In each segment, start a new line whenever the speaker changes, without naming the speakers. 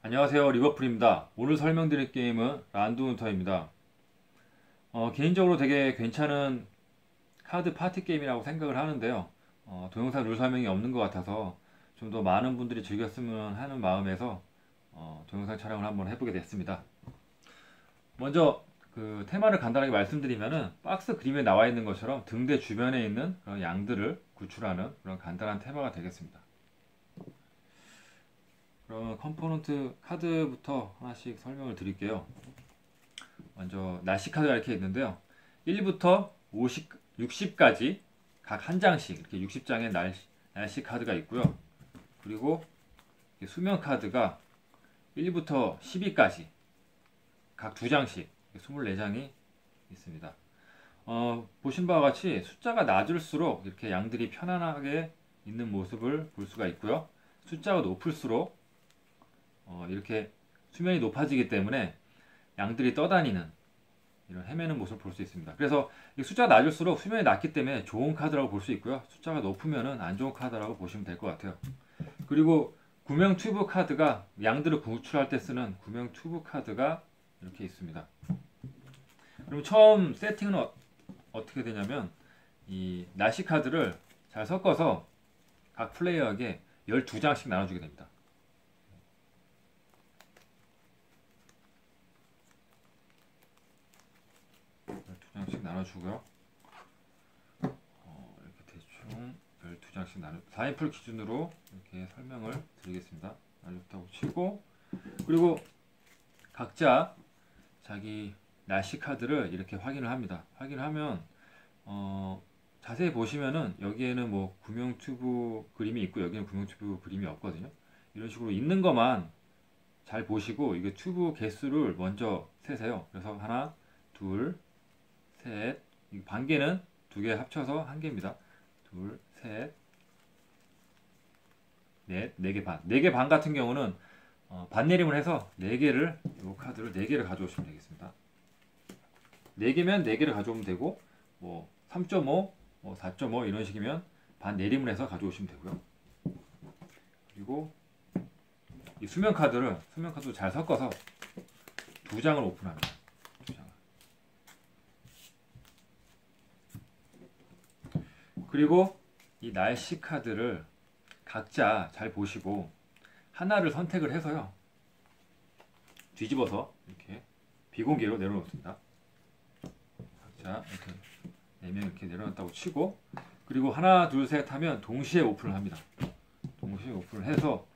안녕하세요, 리버풀입니다. 오늘 설명드릴 게임은 란두운터입니다. 개인적으로 되게 괜찮은 카드 파티 게임이라고 생각을 하는데요. 동영상 룰 설명이 없는 것 같아서 좀 더 많은 분들이 즐겼으면 하는 마음에서 동영상 촬영을 한번 해보게 됐습니다. 먼저 그 테마를 간단하게 말씀드리면은 박스 그림에 나와 있는 것처럼 등대 주변에 있는 그런 양들을 구출하는 그런 간단한 테마가 되겠습니다. 그러면 컴포넌트 카드부터 하나씩 설명을 드릴게요. 먼저 날씨 카드가 이렇게 있는데요. 1부터 50, 60까지 각 한 장씩 이렇게 60장의 날씨 카드가 있고요. 그리고 수면 카드가 1부터 12까지 각 두 장씩 24장이 있습니다. 보신 바와 같이 숫자가 낮을수록 이렇게 양들이 편안하게 있는 모습을 볼 수가 있고요. 숫자가 높을수록 이렇게 수면이 높아지기 때문에 양들이 떠다니는 이런 헤매는 모습을 볼 수 있습니다. 그래서 숫자가 낮을수록 수면이 낮기 때문에 좋은 카드라고 볼 수 있고요. 숫자가 높으면 안 좋은 카드라고 보시면 될 것 같아요. 그리고 구명 튜브 카드가 양들을 구출할 때 쓰는 구명 튜브 카드가 이렇게 있습니다. 그럼 처음 세팅은 어떻게 되냐면 이 날씨 카드를 잘 섞어서 각 플레이어에게 12장씩 나눠주게 됩니다. 12장씩 나눠주고요. 이렇게 대충 12장씩 4인풀 기준으로 이렇게 설명을 드리겠습니다. 알렸다고 치고, 그리고 각자 자기 날씨 카드를 이렇게 확인을 합니다. 확인하면 자세히 보시면은 여기에는 뭐 구명 튜브 그림이 있고 여기는 구명 튜브 그림이 없거든요. 이런 식으로 있는 것만 잘 보시고 이게 튜브 개수를 먼저 세세요. 그래서 하나, 둘, 셋, 반개는 두 개 합쳐서 한 개입니다. 둘, 셋, 넷, 네 개 반. 네 개 반 같은 경우는 반내림을 해서 네 개를 이 카드를 네 개를 가져오시면 되겠습니다. 4개면 4개를 가져오면 되고 뭐 3.5, 뭐 4.5 이런 식이면 반 내림을 해서 가져오시면 되고요. 그리고 이 수면 카드를 잘 섞어서 두 장을 오픈합니다. 두 장을. 그리고 이 날씨 카드를 각자 잘 보시고 하나를 선택을 해서요. 뒤집어서 이렇게 비공개로 내려놓습니다. 자, 이렇게 4명 이렇게 내려놨다고 치고, 그리고 하나, 둘, 셋 하면 동시에 오픈을 합니다. 동시에 오픈을 해서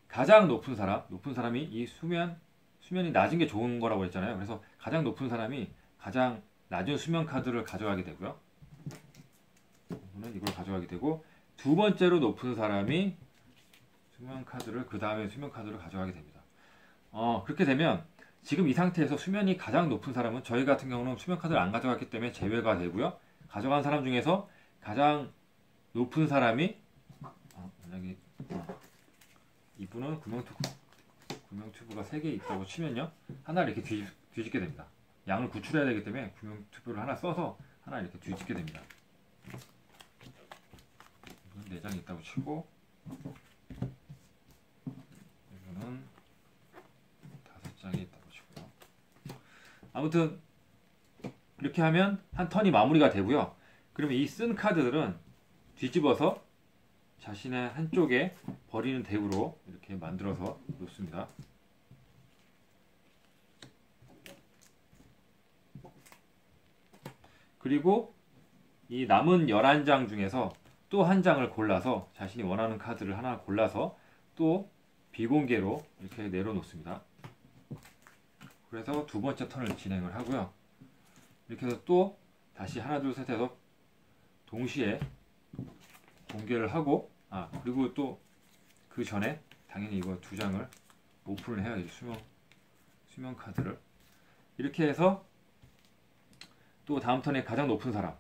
가장 높은 사람이 이 수면이 낮은 게 좋은 거라고 했잖아요. 그래서 가장 높은 사람이 가장 낮은 수면 카드를 가져가게 되고요. 이분은 이걸 가져가게 되고, 두 번째로 높은 사람이 수면 카드를, 그 다음에 수면 카드를 가져가게 됩니다. 그렇게 되면 지금 이 상태에서 수면이 가장 높은 사람은 저희 같은 경우는 수면 카드를 안 가져갔기 때문에 제외가 되고요. 가져간 사람 중에서 가장 높은 사람이 만약에 이분은 구명 튜브가 3개 있다고 치면요. 하나를 이렇게 뒤집게 됩니다. 양을 구출해야 되기 때문에 구명 튜브를 하나 써서 하나 이렇게 뒤집게 됩니다. 이분은 4장이 있다고 치고 이분은 5장이 있다고 치고요. 아무튼 이렇게 하면 한 턴이 마무리가 되고요. 그러면 이 쓴 카드들은 뒤집어서 자신의 한쪽에 버리는 덱으로 이렇게 만들어서 놓습니다. 그리고 이 남은 11장 중에서 또 한 장을 골라서 자신이 원하는 카드를 하나 골라서 또 비공개로 이렇게 내려놓습니다. 그래서 두 번째 턴을 진행을 하고요. 이렇게 해서 또 다시 하나 둘 셋 해서 동시에 공개를 하고, 그리고 또 그 전에 당연히 이거 두 장을 오픈을 해야지, 수면 카드를. 이렇게 해서 또 다음 턴에 가장 높은 사람,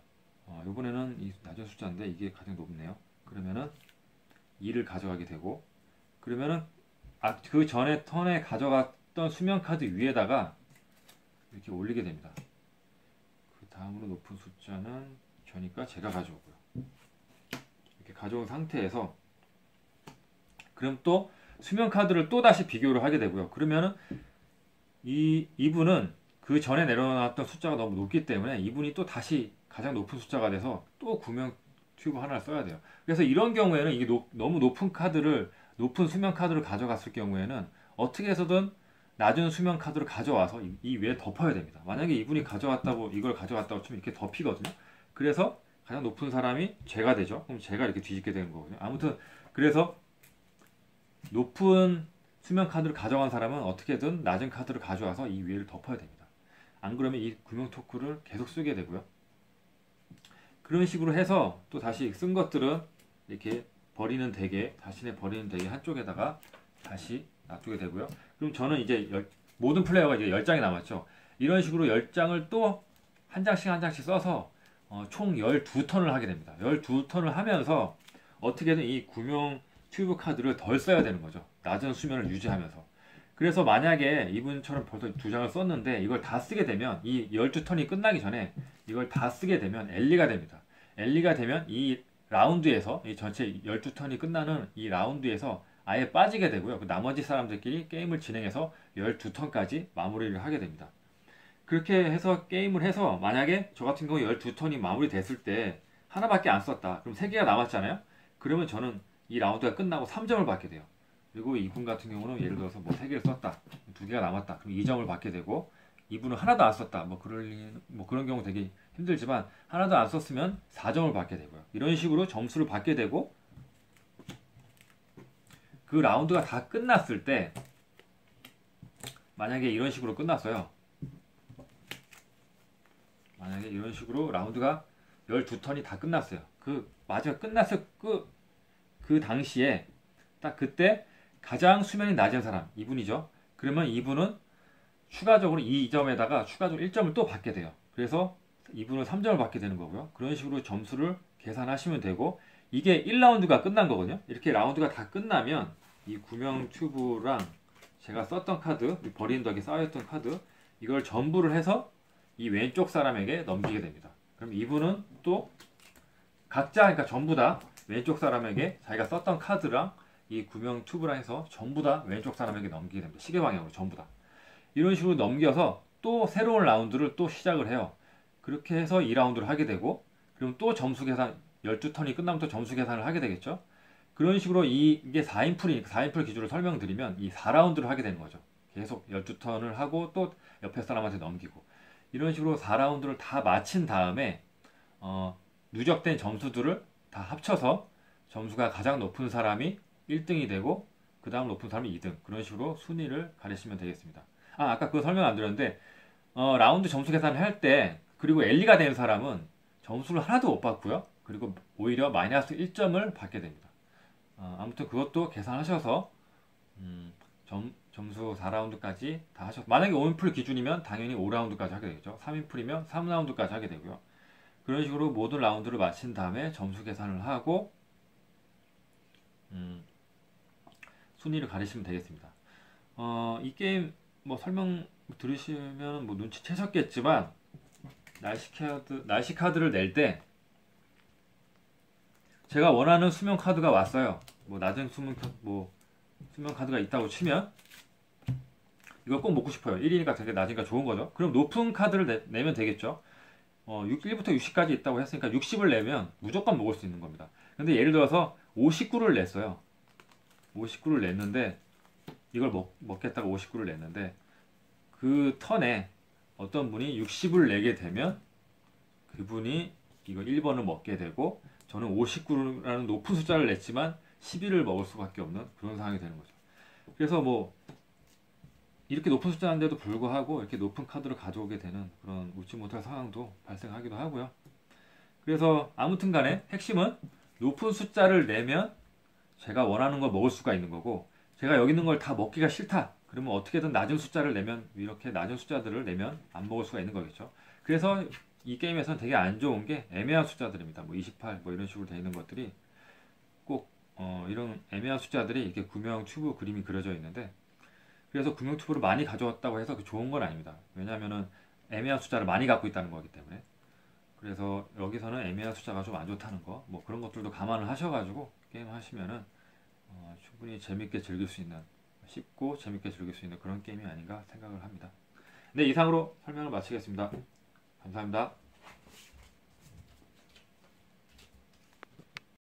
이번에는 이 낮은 숫자인데 이게 가장 높네요. 그러면은 2를 가져가게 되고, 그러면은 그 전에 턴에 가져갔던 수면 카드 위에다가 이렇게 올리게 됩니다. 그 다음으로 높은 숫자는 저니까 제가 가져오고요. 이렇게 가져온 상태에서 그럼 또 수면 카드를 또 다시 비교를 하게 되고요. 그러면은 이분은 그 전에 내려놨던 숫자가 너무 높기 때문에 이분이 또 다시 가장 높은 숫자가 돼서 또 구명 튜브 하나를 써야 돼요. 그래서 이런 경우에는 이게 너무 높은 수면 카드를 가져갔을 경우에는 어떻게 해서든 낮은 수면 카드를 가져와서 이 위에 덮어야 됩니다. 만약에 이분이 이걸 가져갔다고 치면 이렇게 덮이거든요. 그래서 가장 높은 사람이 제가 되죠. 그럼 제가 이렇게 뒤집게 되는 거거든요. 아무튼 그래서 높은 수면 카드를 가져간 사람은 어떻게든 낮은 카드를 가져와서 이 위에를 덮어야 됩니다. 안 그러면 이 구명 토크를 계속 쓰게 되고요. 그런 식으로 해서 또 다시 쓴 것들은 이렇게 자신의 버리는 대게 한쪽에다가 다시 놔두게 되고요. 그럼 저는 이제 모든 플레이어가 이제 10장이 남았죠. 이런 식으로 10장을 또 한 장씩 써서 총 12턴을 하게 됩니다. 12턴을 하면서 어떻게든 이 구명 튜브 카드를 덜 써야 되는 거죠. 낮은 수면을 유지하면서. 그래서 만약에 이분처럼 벌써 2장을 썼는데 이걸 다 쓰게 되면 이 12턴이 끝나기 전에 이걸 다 쓰게 되면 엘리가 됩니다. 엘리가 되면 이 라운드에서 이 전체 12턴이 끝나는 이 라운드에서 아예 빠지게 되고요. 그 나머지 사람들끼리 게임을 진행해서 12턴까지 마무리를 하게 됩니다. 그렇게 해서 게임을 해서 만약에 저 같은 경우 12턴이 마무리됐을 때 하나밖에 안 썼다. 그럼 3개가 남았잖아요. 그러면 저는 이 라운드가 끝나고 3점을 받게 돼요. 그리고 이분 같은 경우는 예를 들어서 뭐 3개를 썼다. 2개가 남았다. 그럼 2점을 받게 되고 이분은 하나도 안 썼다. 뭐 그런 경우 되게 힘들지만 하나도 안 썼으면 4점을 받게 되고요. 이런 식으로 점수를 받게 되고 그 라운드가 다 끝났을 때 만약에 이런 식으로 끝났어요. 만약에 이런 식으로 라운드가 12턴이 다 끝났어요. 그 마지막 끝났을 그 당시에 딱 그때 가장 수면이 낮은 사람 이분이죠. 그러면 이분은 추가적으로 이 점에다가 추가적으로 1점을 또 받게 돼요. 그래서 이분은 3점을 받게 되는 거고요. 그런 식으로 점수를 계산하시면 되고 이게 1라운드가 끝난 거거든요. 이렇게 라운드가 다 끝나면 이 구명 튜브랑 제가 썼던 카드, 버린 덕에 쌓였던 카드 이걸 전부를 해서 이 왼쪽 사람에게 넘기게 됩니다. 그럼 이분은 또 각자 그러니까 전부 다 왼쪽 사람에게 자기가 썼던 카드랑 이 구명 튜브랑 해서 전부 다 왼쪽 사람에게 넘기게 됩니다. 시계 방향으로 전부 다. 이런 식으로 넘겨서 또 새로운 라운드를 또 시작을 해요. 그렇게 해서 2라운드를 하게 되고 그럼 또 점수 계산 12턴이 끝나면 또 점수 계산을 하게 되겠죠. 그런 식으로 이게 4인풀이니까 4인풀 기준으로 설명드리면 이 4라운드를 하게 되는 거죠. 계속 12턴을 하고 또 옆에 사람한테 넘기고 이런 식으로 4라운드를 다 마친 다음에 누적된 점수들을 다 합쳐서 점수가 가장 높은 사람이 1등이 되고 그 다음 높은 사람이 2등 그런 식으로 순위를 가리시면 되겠습니다. 아까 그거 설명 안 드렸는데 라운드 점수 계산을 할 때 그리고 엘리가 된 사람은 점수를 하나도 못 받고요. 그리고 오히려 마이너스 1점을 받게 됩니다. 아무튼 그것도 계산하셔서 점수 4라운드까지 다 하셔서 만약에 5인풀 기준이면 당연히 5라운드까지 하게 되겠죠. 3인풀이면 3라운드까지 하게 되고요. 그런 식으로 모든 라운드를 마친 다음에 점수 계산을 하고 순위를 가리시면 되겠습니다. 이 게임 뭐 설명 들으시면 뭐 눈치채셨겠지만 날씨 카드를 낼 때 제가 원하는 수면 카드가 왔어요. 뭐 낮은 수면 카드가 있다고 치면 이거 꼭 먹고 싶어요. 1위니까 되게 낮으니까 좋은 거죠. 그럼 높은 카드를 내면 되겠죠. 1부터 60까지 있다고 했으니까 60을 내면 무조건 먹을 수 있는 겁니다. 근데 예를 들어서 59를 냈어요. 59를 냈는데 이걸 먹겠다고 59를 냈는데 그 턴에 어떤 분이 60을 내게 되면 그분이 이거 1번을 먹게 되고 저는 59라는 높은 숫자를 냈지만 11을 먹을 수밖에 없는 그런 상황이 되는 거죠. 그래서 뭐 이렇게 높은 숫자인데도 불구하고 이렇게 높은 카드를 가져오게 되는 그런 웃지 못할 상황도 발생하기도 하고요. 그래서 아무튼 간에 핵심은 높은 숫자를 내면 제가 원하는 걸 먹을 수가 있는 거고 제가 여기 있는 걸 다 먹기가 싫다. 그러면 어떻게든 낮은 숫자를 내면 이렇게 낮은 숫자들을 내면 안 먹을 수가 있는 거겠죠. 그래서 이 게임에서는 되게 안 좋은 게 애매한 숫자들입니다. 뭐 28, 뭐 이런 식으로 되어 있는 것들이 꼭 이런 애매한 숫자들이 이렇게 구명 튜브 그림이 그려져 있는데 그래서 구명 튜브를 많이 가져왔다고 해서 좋은 건 아닙니다. 왜냐하면은 애매한 숫자를 많이 갖고 있다는 거기 때문에 그래서 여기서는 애매한 숫자가 좀 안 좋다는 거 뭐 그런 것들도 감안을 하셔가지고 게임 하시면은 충분히 재밌게 즐길 수 있는, 쉽고 재밌게 즐길 수 있는 그런 게임이 아닌가 생각을 합니다. 네, 이상으로 설명을 마치겠습니다. 감사합니다.